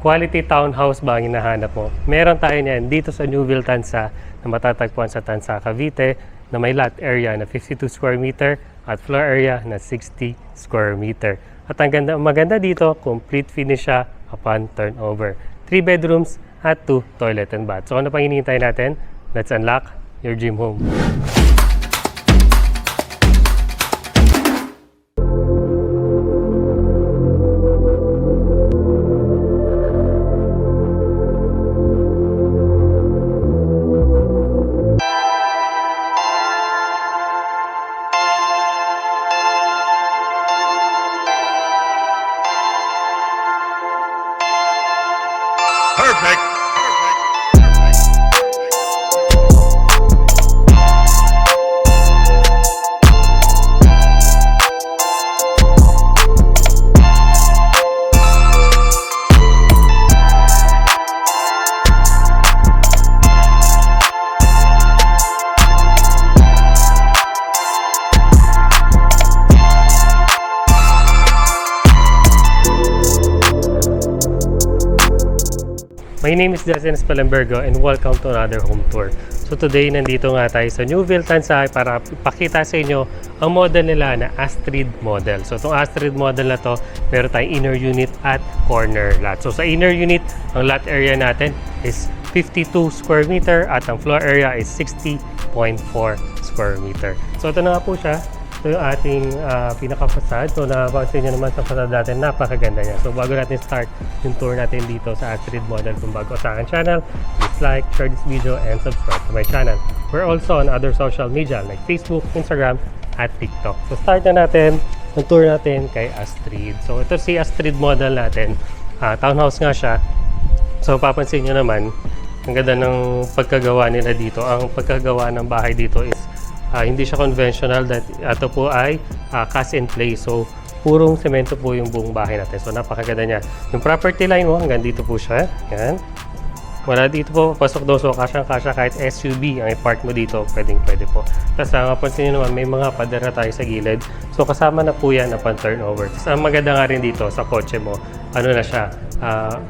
quality townhouse ba ang hinahanap mo? Meron tayo niyan dito sa Newville, Tansa na matatagpuan sa Tansa, Cavite na may lot area na 52 square meter at floor area na 60 square meter. At ang maganda dito, complete finish siya upon turnover. 3 bedrooms at 2 toilet and bath. So ano pang hinihintay natin? Let's unlock your dream home. Perfect. My name is Justin Espalambergo and welcome to another home tour. So today, nandito nga tayo sa Newville, Tansa para ipakita sa inyo ang model nila na Astrid model. So itong Astrid model na to, meron tayong inner unit at corner lot. So sa inner unit, ang lot area natin is 52 square meter at ang floor area is 60.4 square meter. So ito na nga po siya. Ito yung ating pinaka-facade. So napansin nyo naman sa facade natin, napakaganda niya. So bago natin start yung tour natin dito sa Astrid model, kung bago sa akin channel, please like, share this video, and subscribe to my channel. We're also on other social media like Facebook, Instagram, at TikTok. So start na natin yung tour natin kay Astrid. So ito si Astrid model natin. Townhouse nga siya. So papansin nyo naman, ang ganda ng pagkagawa nila dito. Ang pagkagawa ng bahay dito is hindi siya conventional. Ito po ay cast in place. So, purong semento po yung buong bahay natin. So, napakaganda niya. Yung property line mo, hanggang dito po siya. Yan. Wala dito po, pasok daw. So, kasyang-kasya kahit SUV ang i-park mo dito, pwedeng-pwede po. Tapos, mapansin nyo naman, may mga pader na tayo sa gilid. So, kasama na po yan upon turnover. Tapos, ang maganda nga rin dito sa kotse mo, ano na siya,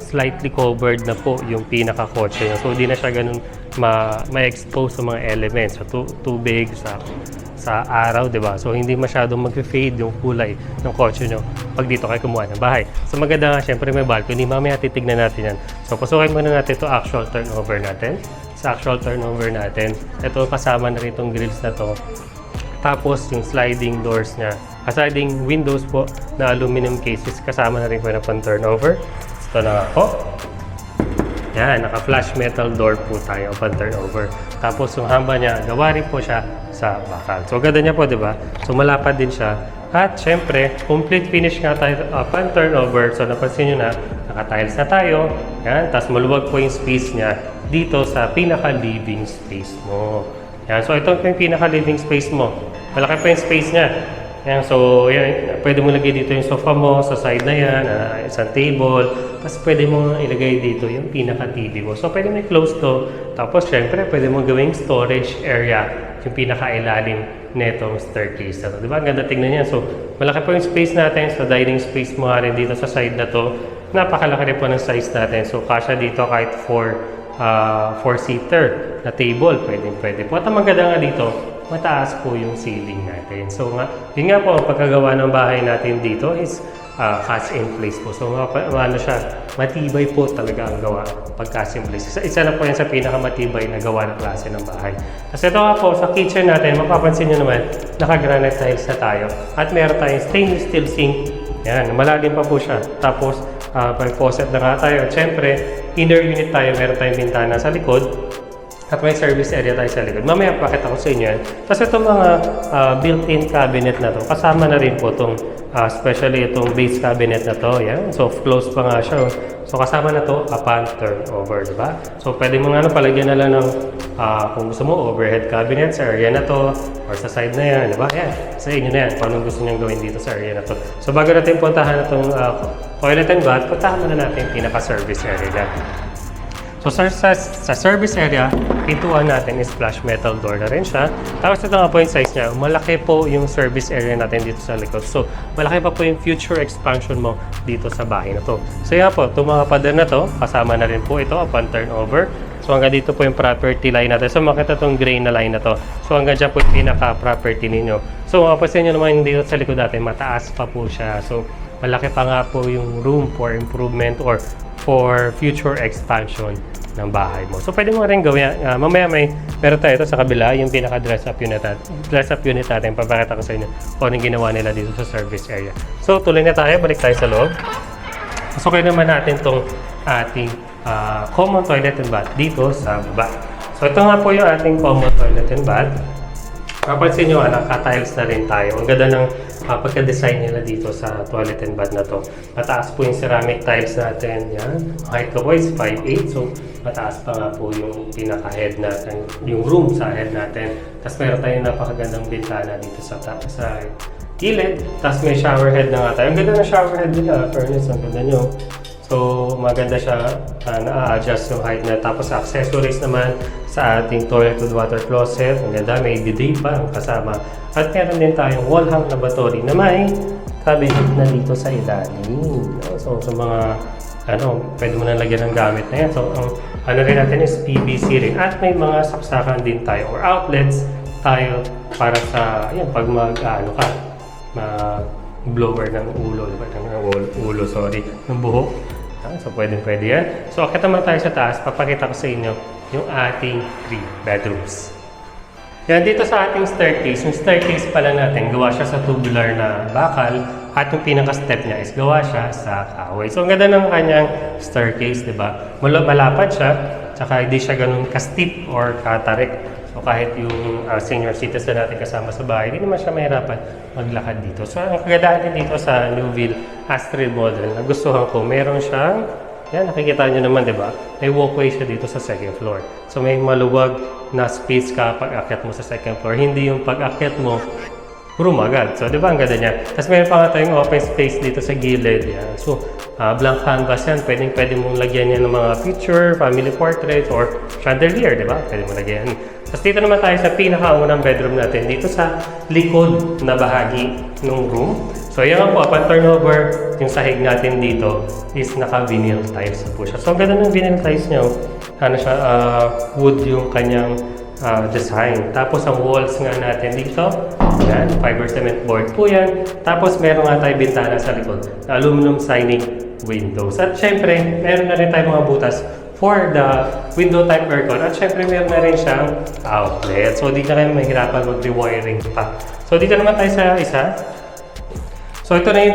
slightly covered na po yung pinaka-kotse niya. So, hindi na siya ganun ma-expose sa mga elements, sa tubig, sa araw, di ba? So, hindi masyadong mag-fade yung kulay ng kotse nyo pag dito kayo kumuha ng bahay. So, maganda nga, syempre may balcony. Mamaya titignan natin yan. So, pasukin muna natin ito actual turnover natin. Sa actual turnover natin, ito kasama na rin itong grills na to. Tapos, yung sliding doors niya, sliding windows po na aluminum cases, kasama na rin po na pang-turnover. Ito na nga po. Yan, naka-flash metal door po tayo upon turnover. Tapos yung hamba niya, gawa rin po siya sa bakal. So ganda niya po, di ba? So malapad din siya. At syempre, complete finish nga tayo upon turnover. So napansin nyo na, naka-tiles na tayo. Yan, tapos maluwag po yung space niya dito sa pinaka-living space mo. Yan, so ito yung pinaka-living space mo. Malaki pa yung space niya. Yan, so yan, pwede mo lagay dito yung sofa mo sa side na yan, isang table. Tapos pwede mo ilagay dito yung pinaka-TV mo. So pwede mo i-close to. Tapos syempre pwede mo gawing storage area yung pinaka-ilalim netong staircase na to. Diba? Ang ganda tingnan yan. So malaki po yung space natin. So dining space mo nga rin dito sa side na to. Napakalaki rin po ng size natin. So kasya dito kahit 4-seater na table. Pwede po. At ang maganda nga dito, mataas po yung ceiling natin. So nga, yun nga po, ang pagkagawa ng bahay natin dito is cast in place po. So ano siya, matibay po talaga ang gawa pag cast in place. Isa na po yan sa pinakamatibay na gawa ng klase ng bahay. Kasi ito nga po, sa kitchen natin, mapapansin nyo naman, naka-granite tiles na tayo. At meron tayong stainless steel sink. Yan, malalim pa po siya. Tapos, may faucet na nga tayo. At syempre, inner unit tayo, meron tayong bintana sa likod. At may service area tayo sa likod. Mamaya pakita ko sa inyo yan. Tapos itong mga built-in cabinet na to, kasama na rin po itong, especially itong base cabinet na to. Yan. So, close pa nga siya. So, kasama na to upon turnover, diba? So, pwede mo nga palagyan na lang ng, kung gusto mo, overhead cabinet sa area na to, or sa side na yan, diba? Yan. Sa inyo na yan, kung anong gusto nyo gawin dito sa area na to. So, bago natin puntahan itong toilet and bath, puntahan muna natin yung pinaka-service area dyan. So sa service area, pintuan natin is flush metal door na rin siya. Tapos ito nga po yung size niya. Malaki po yung service area natin dito sa likod. So, malaki pa po yung future expansion mo dito sa bahay na to. So, yan po. Itong mga pader na to, kasama na rin po ito upon turnover. So, hanggang dito po yung property line natin. So, makita itong gray na line na to. So, hanggang dyan po yung pinaka-property ninyo. So, mapapansin nyo naman dito sa likod natin, mataas pa po siya. So, malaki pa nga po yung room for improvement or for future expansion ng bahay mo. So, pwede mo rin gawin. Mamaya meron tayo ito sa kabila, yung pinaka-dress-up unit natin. Papakita ko sa inyo kung anong ginawa nila dito sa service area. So, tuloy na tayo. Balik tayo sa loob. Pasukin naman natin itong ating common toilet and bath dito sa baba. So, ito nga po yung ating common toilet and bath. Mapansin nyo, naka-tiles na rin tayo. Ang ganda ng pagka-design nila dito sa toilet and bath na to. Mataas po yung ceramic tiles natin. Yan. Height ko po is 5'8". So, mataas pa nga po yung pinaka-head natin. Yung room sa head natin. Tapos meron tayong napakagandang bintana dito sa gilid. Tapos may shower head na nga tayo. Ang ganda ng shower head nila. Furnace, ang ganda nyo. So, maganda siya, na-adjust yung height na. Tapos, accessories naman sa ating toilet with water closet. Ang ganda, may bidet pa ang kasama. At meron din tayong wall hang lavatory na may cabinet na dito sa ilalim. So, sa mga, pwede mo na lagyan ng gamit na yan. So, ang rin natin is PVC rin. At may mga saksakan din tayo or outlets tayo para sa, pag blower ng ulo, diba? Ng buhok. So, pwede yan. So, akit naman tayo sa taas. Papakita ko sa inyo yung ating 3 bedrooms. Yan, dito sa ating staircase. Yung staircase pala natin, gawa siya sa tubular na bakal. At yung pinaka-step niya is gawa siya sa kahoy. So, ang ganda ng kanyang staircase, diba? Malapad siya. Tsaka hindi siya ganun ka-steep or katarik. So, kahit yung senior citizen natin kasama sa bahay, hindi naman siya mahirapan maglakad dito. So, ang kagandahan din dito sa Newville Astrid model, nagustuhan ko, meron siyang, nakikita nyo naman, di ba? May walkway siya dito sa second floor. So, may maluwag na space ka pag akyat mo sa second floor. Hindi yung pag akyat mo, room agad. So, di ba? Ang ganda niya. Tapos, meron pa nga tayong open space dito sa gilid. Yan. So, blank canvas yan. Pwede mong lagyan yan ng mga picture, family portrait, or chandelier, di ba? Pwede mong lagyan. Tapos dito naman tayo sa pinakaunang bedroom natin, dito sa likod na bahagi ng room. So yan nga po, upon turnover, yung sahig natin dito is naka-vinyl tiles po siya. So ang ganda ng vinyl tiles niya, wood yung kanyang design. Tapos ang walls nga natin dito, yan, fiber cement board po yan. Tapos meron nga tayo bintana sa likod, aluminum siding windows. At syempre, meron na rin tayo mga butas for the window type aircon. At syempre, meron na rin siyang outlet. So, di na kayo mahirapan mag-rewiring pa. So, dito naman tayo sa isa. So, ito na yung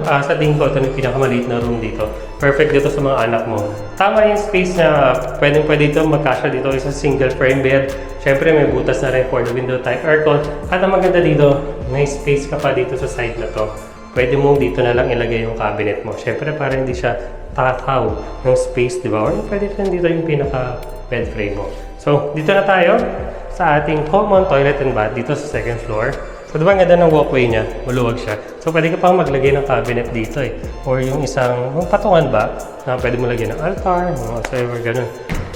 sa tingin ko, ito na yung pinakamaliit na room dito. Perfect dito sa mga anak mo. Tama yung space na pwede dito, magkasya dito isa single frame bed. Syempre, may butas na rin for the window type aircon. At ang maganda dito, may space ka pa dito sa side na to. Pwede mong dito na lang ilagay yung cabinet mo. Syempre, para hindi siya takaw ng space, di ba? Or pwede rin dito yung pinaka-bed frame mo. So, dito na tayo sa ating common toilet and bath dito sa second floor. So, di ba ang ganda ng walkway niya? Maluwag siya. So, pwede ka pang maglagay ng cabinet dito Or yung isang patungan ba na pwede mo lagyan ng altar, whatever, ganun.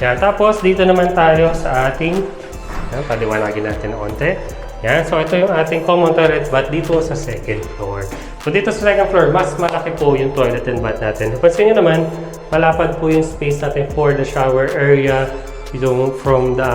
Yan. Tapos, dito naman tayo sa ating, paliwanagin natin na onte. Yan. So, ito yung ating common toilet bath dito sa second floor. So, dito sa second floor, mas malaki po yung toilet and bath natin. Napansin nyo naman, malapad po yung space natin for the shower area. Yung from the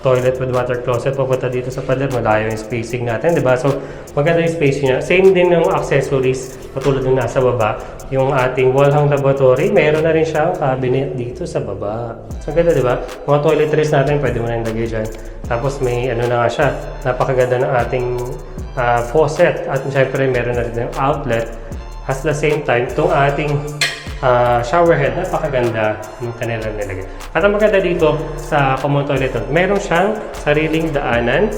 toilet with water closet, papunta dito sa pader, malayo yung spacing natin, di ba? So, maganda yung spacing niya. Same din yung accessories, patulad yung nasa baba. Yung ating wall hang lavatory, meron na rin siyang cabinet dito sa baba. So, ganda, di ba? Mga toiletries natin, pwede mo na ilagay dyan. Tapos, may na nga siya, napakaganda ng ating faucet. At syempre, meron na rin yung outlet. At the same time, itong ating shower head, napakaganda ng kanilang nilagay. At ang maganda dito sa common toilet, meron siyang sariling daanan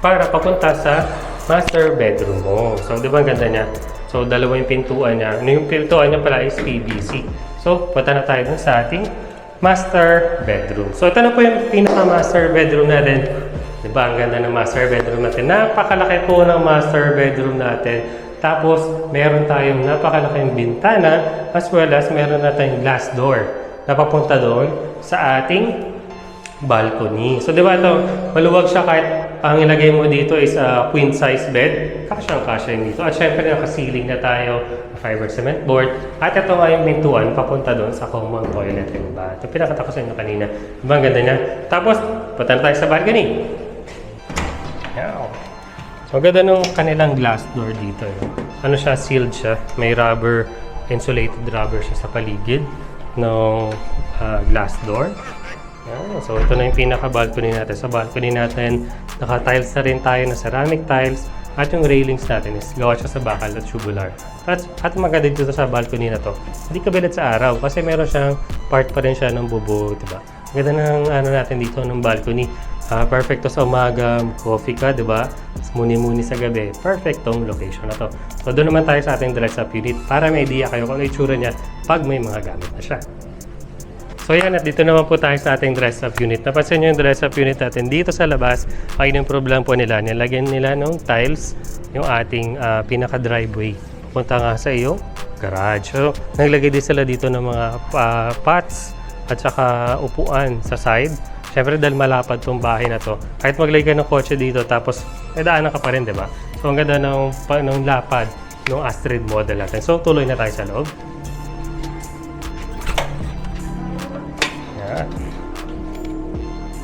para papunta sa master bedroom mo. So, di ba ang ganda niya? So, dalawa yung pintuan niya. Yung pintuan niya pala is PVC. So, punta na tayo dun sa ating master bedroom. So, ito na po yung pinaka-master bedroom natin. Di ba? Ang ganda ng master bedroom natin. Napakalaki po ng master bedroom natin. Tapos, meron tayong napakalaking bintana as well as meron na tayong glass door na papunta doon sa ating balcony. So, di ba ito, maluwag siya kahit ang ilagay mo dito is a queen size bed. Kasya yun dito. At syempre, naka-ceiling na tayo, fiber cement board. At ito nga yung pintuan, papunta doon sa common toilet. Diba? Ito pinakita ko sa inyo kanina. Diba ang ganda niya? Tapos, punta na tayo sa balcony. Wow. So, ang ganda nung kanilang glass door dito. Ano siya, sealed siya. May rubber, insulated rubber siya sa paligid ng glass door. Yan. So, ito na yung pinaka-balcony natin. Sa balcony natin, naka-tiles na rin tayo na ceramic tiles. At yung railings natin is gawa siya sa bakal at tubular. At maganda dito sa balcony na to, hindi kabilat sa araw kasi meron siyang part pa rin siya ng bubo, diba? Ganda ng ano natin dito ng balcony. Perfect to sa umaga, coffee ka, diba? Muni-muni sa gabi. Perfect tong location na to. So, doon naman tayo sa ating dress-up unit para may idea kayo kung ano itsura niya pag may mga gamit na siya. So yan, at dito naman po tayo sa ating dress-up unit. Napansin nyo yung dress-up unit natin dito sa labas, ay yung problem po nila. Nilagyan nila ng tiles yung ating pinaka-driveway. Punta nga sa iyo, garage. So, naglagay din sila dito ng mga pots at saka upuan sa side. Siyempre dahil malapad tong bahay na to, kahit maglagay ka ng kotse dito tapos may daanan ka pa rin, diba? So ang ganda ng lapad ng Astrid model natin. So tuloy na tayo sa loob.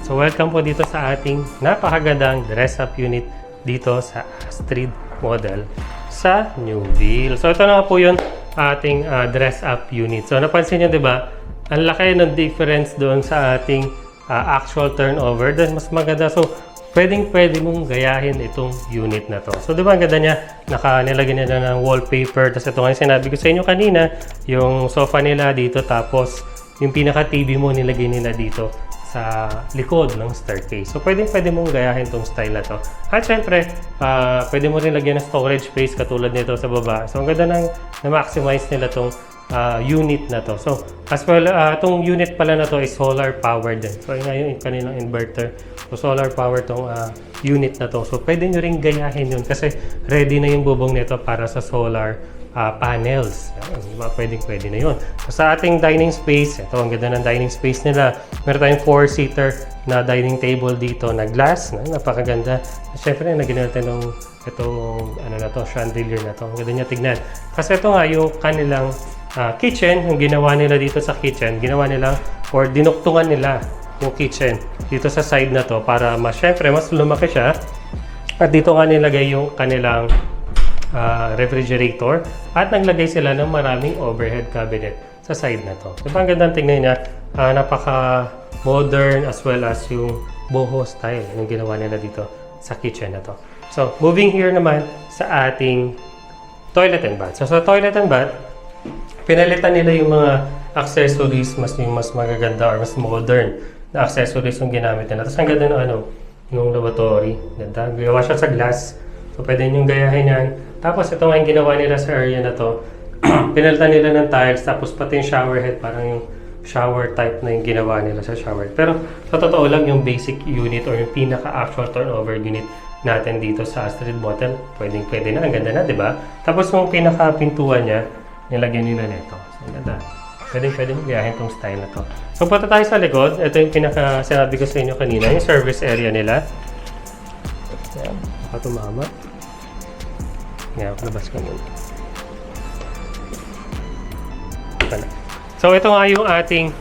So welcome po dito sa ating napakagandang dress-up unit dito sa Astrid model sa Newville. So ito na nga po yung ating dress-up unit. So napansin nyo, di ba? Ang laki ng difference doon sa ating actual turnover. Then mas maganda. So pwede mong gayahin itong unit na to. So di ba ang ganda niya? Nilagyan nila ng wallpaper. Tapos ito nga yung sinabi ko sa inyo kanina, yung sofa nila dito, tapos yung pinaka-TV mo nilagay nila dito sa likod ng staircase. So, pwede mong gayahin tong style na to. At syempre, pwede mo rin lagyan ng storage space katulad nito sa baba. So, ang ganda na-maximize nila tong unit na to. So, as well, tong unit pala na to is solar powered din. So, yun nga yung kanilang inverter. So, solar power tong unit na to. So, pwede nyo rin gayahin yun kasi ready na yung bubong nito para sa solar panels. Pwede na yun. So, sa ating dining space, ito ang ganda ng dining space nila. Meron tayong 4-seater na dining table dito na glass. Napakaganda. Siyempre, naging natin itong chandelier na to. Ang ganda niya tignan. Kasi ito nga yung kanilang kitchen, yung ginawa nila dito sa kitchen, or dinuktungan nila yung kitchen dito sa side na to para syempre mas lumaki siya. At dito nga nilagay yung kanilang refrigerator at naglagay sila ng maraming overhead cabinet sa side na to. Diba ang gandang tingnan niya? Napaka-modern as well as yung boho style yung ginawa nila dito sa kitchen na to. So, moving here naman sa ating toilet and bath. So, sa toilet and bath, pinalitan nila yung mga accessories mas magaganda or mas modern na accessories yung ginamit nila. Tapos ang ganda ng lavatory. Ganda. Gawa siya sa glass. So, pwede nyo gayahin yan. Tapos, ito nga yung ginawa nila sa area na to. Pinalitan nila ng tiles, tapos pati yung shower head, parang yung shower type na yung ginawa nila sa shower. Pero, sa totoo lang, yung basic unit or yung pinaka-actual turnover unit natin dito sa Astrid model, pwede na. Ang ganda na, di ba? Tapos, yung pinaka-pintuan niya, nilagyan nila nito. So, ang ganda. Pwede mo gayahin tong style na to. So, punta tayo sa likod. Ito yung pinaka-sinabi ko sa inyo kanina, yung service area nila. Ayan, nakatumama. Ngayon, labas ka muna. So, ito nga yung ating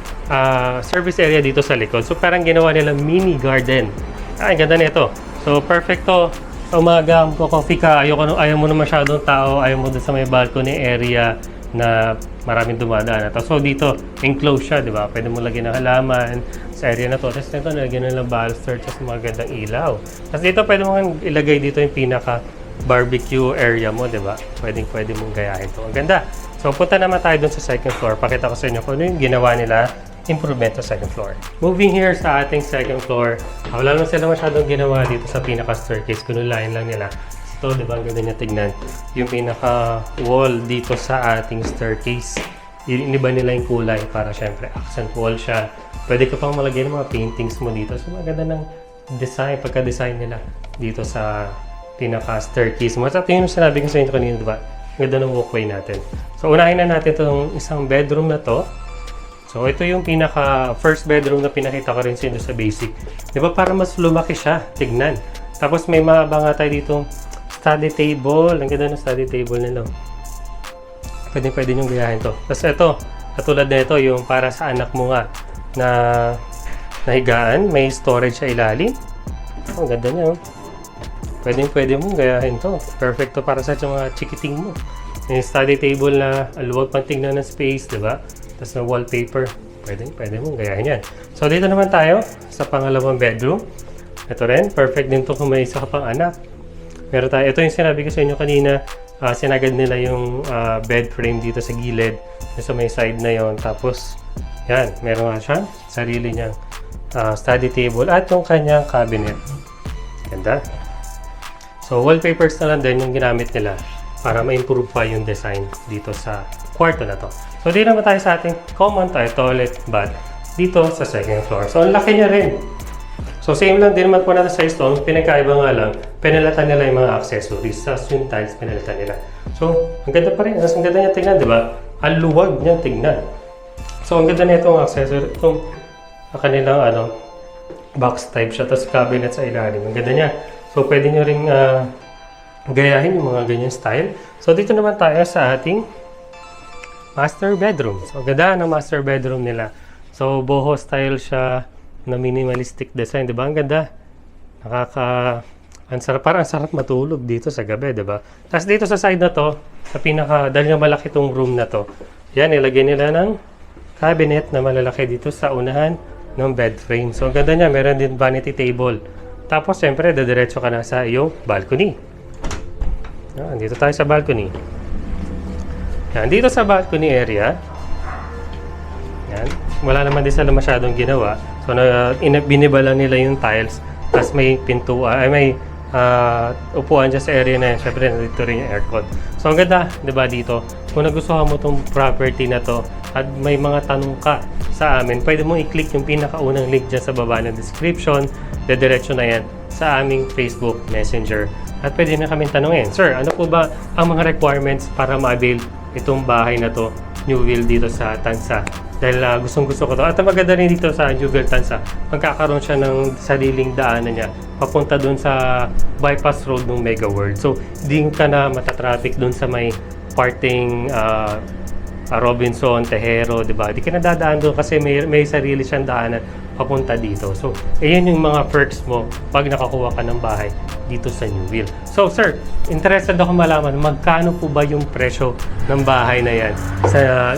service area dito sa likod. So, parang ginawa nilang mini garden. Ang ganda nito. So, perfect to. Sa umaga, coffee ka, ayaw mo na masyadong tao, ayaw mo doon sa may balcony area na maraming dumadaan. So, dito, enclosed siya, di ba? Pwede mo lagyan ng halaman sa area na to. Tapos nito, nalagyan na ng baluster, tapos magandang ilaw. Tapos dito, pwede mo ilagay dito yung pinaka-barbecue area mo, di ba? Pwede mong gayahin to. Ang ganda. So, punta naman tayo dun sa second floor. Pakita ko sa inyo kung ano yung ginawa nila improvement sa second floor. Moving here sa ating second floor, wala lang sila masyadong ginawa dito sa pinaka-staircase. Kunulayan lang nila. Ito, di ba? Ang ganda niya tignan. Yung pinaka-wall dito sa ating staircase. Iniba nila yung kulay para syempre accent wall siya. Pwede ka pang malagyan ng mga paintings mo dito. So, maganda ng design, pagka-design nila dito sa pinaka-staircase mo. At ito yung sinabi ko sa inyo kanina, di ba? Ang ganda ng walkway natin. So, unahin na natin itong isang bedroom na to. So, ito yung pinaka first bedroom na pinakita ko rin sa inyo sa basic. Di ba, para mas lumaki siya, tignan. Tapos may mga tayo ditong study table. Ang ganda ng study table nila. Pwede nyo gayahin to. Tapos ito, katulad na ito, yung para sa anak mo nga na nahigaan, may storage sa ilalim. Ang ganda niya, oh. Pwede mong gayahin to. Perfect to para sa mga chikiting mo. Yung study table na aluwag pang tingnan ng space, di ba? Tapos na wallpaper. Pwede mong gayahin yan. So, dito naman tayo sa pangalawang bedroom. Ito rin, perfect din to kung may isa ka pang anak. Meron tayo, ito yung sinabi ko sa inyo kanina, sinagad nila yung bed frame dito sa gilid, sa may side na yon. Tapos, yan, meron nga siya, sarili niyang study table at yung kanyang cabinet. Ganda. So, wallpapers na lang din yung ginamit nila para ma-improve pa yung design dito sa kwarto na to. So, dito naman tayo sa ating common toilet bath dito sa second floor. So, ang laki niya rin. So, same lang din naman po natin sa stone. Pinagkaiba nga lang, pinalatan nila yung mga accessories. Sa yung tiles, pinalatan nila. So, ang ganda pa rin. Ang ganda niya tignan, di ba? Ang luwag niya tignan. So, ang ganda na itong accessory. Itong kanilang box type siya. Tapos cabinet sa ilalim. Ang ganda niya. So, pwede nyo rin gayahin yung mga ganyan style. So, dito naman tayo sa ating master bedroom. So, ganda ng master bedroom nila. So, boho style siya na minimalistic design, 'di ba? Ang ganda. Parang ang sarap matulog dito sa gabi, 'di ba? Tapos dito sa side na 'to, sa dahil nga malaki tong room na 'to. Yan, nilagyan nila ng cabinet na malalaki dito sa unahan ng bed frame. So, ang ganda niya, meron din vanity table. Tapos, siyempre, diretso ka na sa iyong balcony. Yan, dito tayo sa balcony. Yan, dito sa balcony area, yan, wala naman din sila masyadong ginawa. So, binibala nila yung tiles, tapos may pintuan, may upuan dyan sa area na yun. Siyempre, dito rin yung aircon. So, ang ganda, di ba, dito? Kung nagustuhan mo itong property na to at may mga tanong ka sa amin, pwede mo i-click yung pinakaunang link dyan sa baba ng description. Dediretso na yan sa aming Facebook Messenger. At pwede na kami tanungin, Sir, ano po ba ang mga requirements para ma-avail itong bahay na to, Newville, dito sa Tansa? Dahil gustong-gusto ko to. At ang maganda rin dito sa Newville, Tansa, magkakaroon siya ng sariling daanan niya papunta dun sa bypass road ng Mega World. So, di ka na matatraffic dun sa may parting Robinson, Tejero, di ba? Di ka na dadaan doon kasi may sarili siyang daanan papunta dito. So, ayan yung mga perks mo pag nakakuha ka ng bahay dito sa Newville. So, sir, interested ako malaman magkano po ba yung presyo ng bahay na yan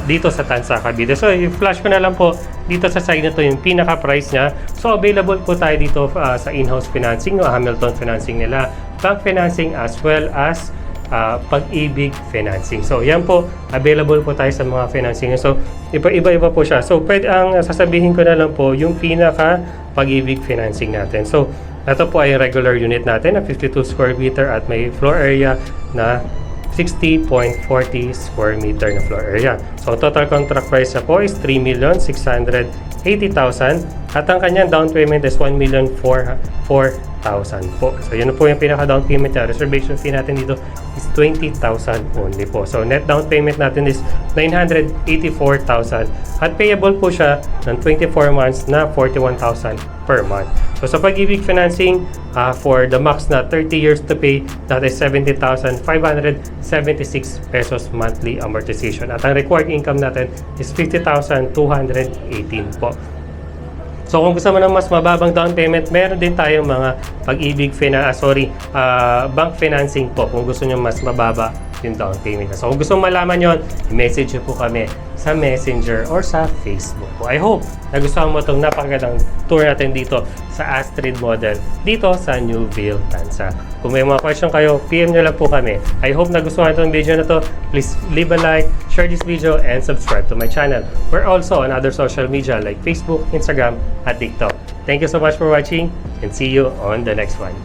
dito sa Tansa, Cavite. So, i-flash ko na lang po dito sa side na to yung pinaka-price niya. So, available po tayo dito sa in-house financing, Hamilton financing nila, bank financing as well as Pag-ibig financing. So, yan po, available po tayo sa mga financing. So, iba-iba po siya. So, ang sasabihin ko na lang po, yung pinaka Pag-ibig financing natin. So, ito po ay regular unit natin na 52 square meter at may floor area na 60.40 square meter na floor area. So, total contract price na po is 3,680,000 at ang kanyang down payment is 1,404,000 po. So, yun po yung pinaka-down payment na. Reservation fee natin dito is 20,000 only po. So, net down payment natin is 984,000 at payable po siya ng 24 months na 41,000 per month. So, sa Pag-ibig financing, for the max na 30 years to pay, that is 70,576 pesos monthly amortization. At ang required income natin is 50,218 po. So, kung gusto mo ng mas mababang down payment, meron din tayong mga Pag-ibig bank financing po kung gusto nyo mas mababa yung down payment. So, kung gusto mong malaman yon, i-message po kami sa Messenger or sa Facebook po. I hope nagustuhan mo itong napakagandang tour natin dito sa Astrid Model dito sa Newville, Tansa. Kung may mga question kayo, PM nyo lang po kami. I hope nagustuhan itong video na to. Please leave a like, share this video, and subscribe to my channel. We're also on other social media like Facebook, Instagram, at TikTok. Thank you so much for watching and see you on the next one.